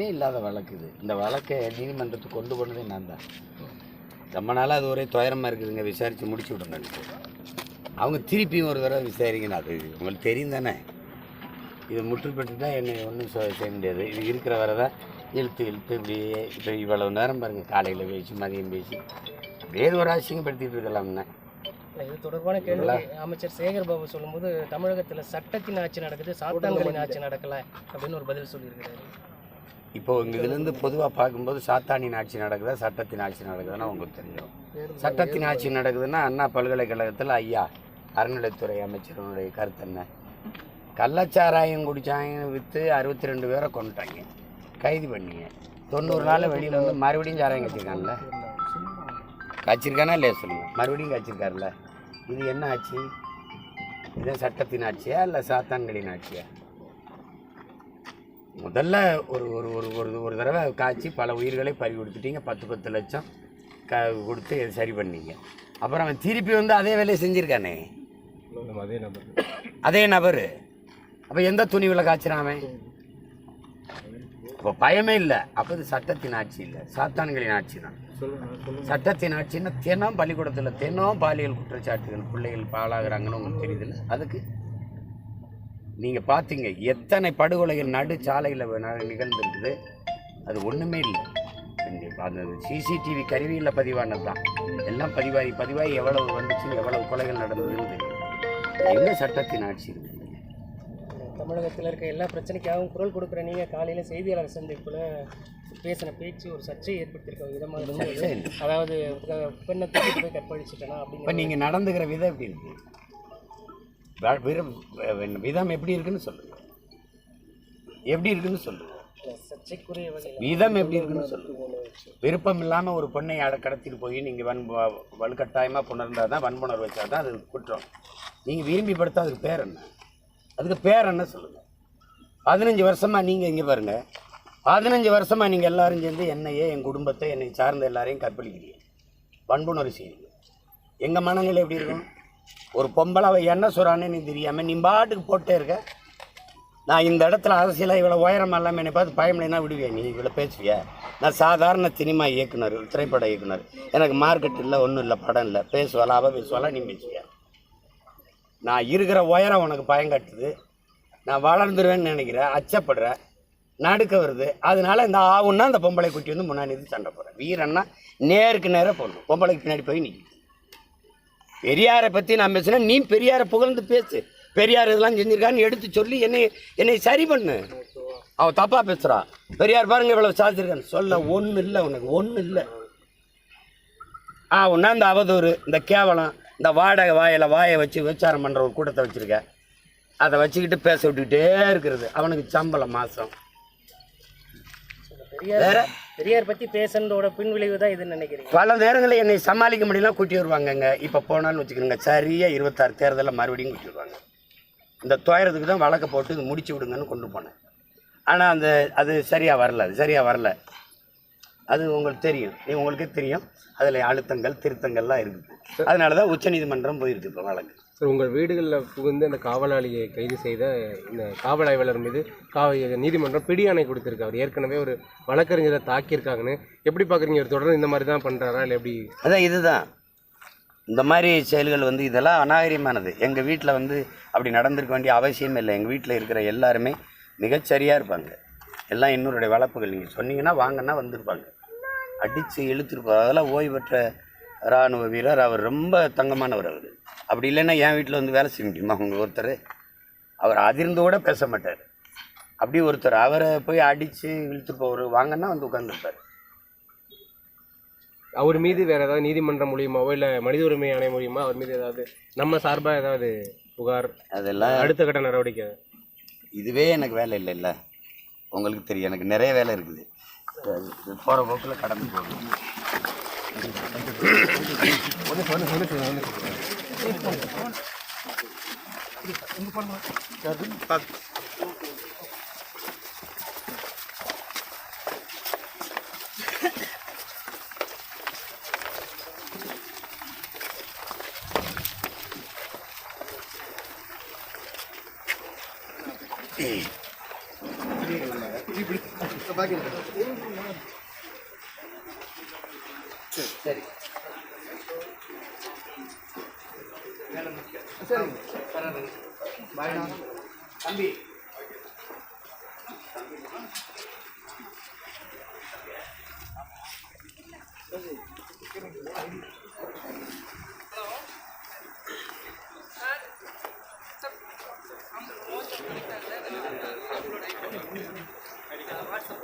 எதுவுமே இல்லாத வழக்கு இது. இந்த வழக்கை நீதிமன்றத்துக்கு கொண்டு போனதே நான் தான். ரொம்ப நாளாக அது ஒரே துயரமாக இருக்குதுங்க, விசாரித்து முடிச்சு விடுங்கன்ட்டு. அவங்க திருப்பியும் ஒரு தடவை விசாரிக்கணும். அது உங்களுக்கு தெரியும் தானே. இது முற்றுப்பட்டு தான் என்னை ஒன்றும் செய்ய முடியாது. இது இருக்கிற வரை தான் இழுத்து இப்படியே இப்போ இவ்வளவு நேரம் பாருங்கள், காலையில் பேசி மதியம் பேசி வேறு ஒரு அசிங்கப்படுத்திட்டு இருக்கலாம்ண்ணே. இது தொடர்பான கேள்வி அமைச்சர் சேகர் பாபு சொல்லும்போது தமிழகத்தில் சட்டத்தின் ஆட்சி நடக்குது, சாத்தான்களின் ஆட்சி நடக்கலை அப்படின்னு ஒரு பதில் சொல்லியிருக்கிறாரு. இப்போ இதுலேருந்து பொதுவாக பார்க்கும்போது சாத்தானின் ஆட்சி நடக்குதா சட்டத்தின் ஆட்சி நடக்குதுன்னா உங்களுக்கு தெரியும். சட்டத்தின் ஆட்சி நடக்குதுன்னா அண்ணா பல்கலைக்கழகத்தில் ஐயா அறநிலைத்துறை அமைச்சருடைய கருத்து என்ன? கள்ளச்சாராயம் குடிச்சாங்க விற்று 62 பேரை கொண்டுட்டாங்க, கைது பண்ணிங்க. 90 நாளில் வெளியில் வந்து மறுபடியும் சாராயம் கச்சிருக்கான்ல, கச்சிருக்கானா இல்லையா சொல்லுங்கள், மறுபடியும் கச்சிருக்காருல்ல. இது என்ன ஆட்சி? இது சட்டத்தின் ஆட்சியா இல்லை சாத்தான்களின் ஆட்சியா? முதல்ல ஒரு ஒரு ஒரு ஒரு ஒரு தடவை காய்ச்சி பல உயிர்களை பறி கொடுத்துட்டீங்க, 10 லட்சம் கொடுத்து சரி பண்ணீங்க. அப்புறம் அவன் திருப்பி வந்து அதே வேலையை செஞ்சுருக்கானே அதே நபர். அப்போ எந்த துணிவில் காய்ச்சினாமே? அப்போ பயமே இல்லை. அப்போ இது சட்டத்தின் ஆட்சி இல்லை, சாத்தான்களின் ஆட்சி தான். சட்டத்தின் ஆட்சின்னா தினம் பள்ளிக்கூடத்தில் தினம் பாலியல் குற்றச்சாட்டுகள், பிள்ளைகள் பாழாகிறாங்கன்னு உங்களுக்கு தெரியுதுல்ல. அதுக்கு நீங்கள் பார்த்தீங்க எத்தனை படுகொலைகள் நடு சாலையில் நிகழ்ந்துருக்குது. அது ஒன்றுமே இல்லை. அந்த சிசிடிவி கருவியில் பதிவானது தான். எல்லாம் பதிவாகி எவ்வளவு வந்துச்சுன்னு, எவ்வளவு கொலைகள் நடந்ததுன்னு தெரியும். எங்கே சட்டத்தின் ஆட்சி இருக்குது? தமிழகத்தில் இருக்க எல்லா பிரச்சனைக்காகவும் குரல் கொடுக்குற நீங்கள் காலையில் செய்தியாளர் சந்திப்பில் பேசின பேச்சு ஒரு சர்ச்சையை ஏற்படுத்தியிருக்க விதமாக இருந்தது. அதாவது பெண்ணை தூக்கிட்டு போய் கற்பழிச்சிட்டேனா அப்படின்னு. இப்போ நீங்கள் நடந்துக்கிற விதம் எப்படி இருக்குது? விதம் எப்படி இருக்குன்னு சொல்லுங்க. எப்படி இருக்குன்னு சொல்லுங்க. சர்ச்சைக்குரிய விதம் எப்படி இருக்குன்னு சொல்லுங்க. விருப்பம் இல்லாமல் ஒரு பொண்ணை கடத்திட்டு போய் நீங்கள் வலுக்கட்டாயமாக புணர்ந்தால் தான், வன்புணர்வு வச்சா தான் அது குற்றம். நீங்கள் விரும்பி படுத்தா அதுக்கு பேர் என்ன? அதுக்கு பேர் என்ன சொல்லுங்கள். 15 வருஷமாக நீங்கள் இங்கே பாருங்கள், 15 வருஷமாக நீங்கள் எல்லாரும் சேர்ந்து என்னையே, என் குடும்பத்தை, என்னை சார்ந்த எல்லாரையும் கற்பழிக்கிறீங்க, வன்புணர்வு செய்கிறீங்க. எங்கள் மனநிலை எப்படி இருக்கும்? ஒரு பொம்பளை அவள் என்ன சொல்கிறான்னு நீ தெரியாமல் நீ பாட்டுக்கு போட்டே இருக்க. நான் இந்த இடத்துல அரசியலாக இவ்வளோ உயரம் இல்லாமல் என்னை பார்த்து பயமில்லைன்னா விடுவேன், நீ இவ்வளோ பேசுவியா? நான் சாதாரண சினிமா இயக்குனர், திரைப்பட இயக்குனர், எனக்கு மார்க்கெட் இல்லை, ஒன்றும் இல்லை, படம் இல்லை, பேசுவாளா அவள் பேசுவாளா, நீ பேசுவியா? நான் இருக்கிற உயரம் உனக்கு பயங்கட்டுது, நான் வளர்ந்துருவேன்னு நினைக்கிறேன், அச்சப்படுறேன், நடுக்க வருது. அதனால இந்த ஆவுன்னா அந்த பொம்பளை குட்டி வந்து முன்னாடி சண்டை போடுறேன். வீரன்னா நேருக்கு நேராக போடணும், பொம்பளைக்கு பின்னாடி போய் நிற்கும். பெரியாரை பற்றி நான் பேசுகிறேன், நீ பெரியாரை புகழ்ந்து பேசு. பெரியார் இதெல்லாம் செஞ்சுருக்கான்னு எடுத்து சொல்லி என்னை சரி பண்ணு. அவள் தப்பாக பேசுகிறா, பெரியார் பாருங்க இவ்வளோ சாதிச்சிருக்கான்னு சொல்ல ஒன்றும் இல்லை, உனக்கு ஒன்றும் இல்லை. ஒன்றா இந்த அவதூறு, இந்த கேவலம், இந்த வாடகை வாயை வச்சு விசாரம் பண்ணுற ஒரு கூட்டத்தை வச்சுருக்க, அதை வச்சுக்கிட்டு பேச விட்டுக்கிட்டே இருக்கிறது. அவனுக்கு சம்பளம் மாதம். வேற பெரியார் பற்றி பேசுறதோட பின்விளைவு தான் இதுன்னு நினைக்கிறேன். பல நேரங்களில் என்னை சமாளிக்க முடியலாம் கூட்டி வருவாங்கங்க. இப்போ போனான்னு வச்சுக்கிறோங்க, சரியாக 26 தேர்தலில் மறுபடியும் கூட்டி வருவாங்க. இந்த துயரத்துக்கு தான் வழக்கை போட்டு இது முடிச்சு விடுங்கன்னு கொண்டு போனேன். ஆனால் அது சரியாக வரல. அது உங்களுக்கு தெரியும், உங்களுக்கே தெரியும். அதில் அழுத்தங்கள் திருத்தங்கள்லாம் இருக்குது. அதனால தான் உச்சநீதிமன்றம் போயிருக்கு இப்போ வழக்கு. சார், உங்கள் வீடுகளில் புகுந்து அந்த காவலாளியை கைது செய்த இந்த காவல் ஆய்வாளர் மீது நீதிமன்றம் பிடியாணை கொடுத்துருக்கு. அவர் ஏற்கனவே ஒரு வழக்கறிஞரை தாக்கியிருக்காங்கன்னு எப்படி பார்க்குறீங்க? தொடர்ந்து இந்த மாதிரி தான் பண்ணுறாரா இல்லை எப்படி? அதான் இதுதான் இந்த மாதிரி செயல்கள் வந்து இதெல்லாம் அநாகரிகமானது. எங்கள் வீட்டில் வந்து அப்படி நடந்திருக்க வேண்டிய அவசியம் இல்லை. எங்கள் வீட்டில் இருக்கிற எல்லாருமே மிகச்சரியாக இருப்பாங்க. எல்லாம் இன்னொருடைய வளர்ப்புகள். நீங்கள் சொன்னீங்கன்னா வாங்கன்னா வந்திருப்பாங்க, அடித்து இழுத்துருப்பார். அதெல்லாம் ஓய்வு பெற்ற இராணுவ வீரர். அவர் ரொம்ப தங்கமானவர். அவர் அப்படி இல்லைன்னா என் வீட்டில் வந்து வேலை செய்ய முடியுமா? அவங்க ஒருத்தர் அவர் அதிர்ந்து கூட பேச மாட்டார். அப்படி ஒருத்தர் அவரை போய் அடித்து இழுத்து போவார், வாங்கன்னா வந்து உட்காந்துருப்பார். அவர் மீது வேறு ஏதாவது நீதிமன்றம் மூலியமாவோ இல்லை மனித உரிமை ஆணையம் மூலியமா அவர் மீது ஏதாவது நம்ம சார்பாக ஏதாவது புகார், அதெல்லாம் அடுத்த கட்ட நடவடிக்கை? இதுவே எனக்கு வேலை இல்லைல்ல, உங்களுக்கு தெரியும். எனக்கு நிறைய வேலை இருக்குது. போகிற போக்கில் கடந்து போகணும். சரி தம்பி வாட்ஸ்அப்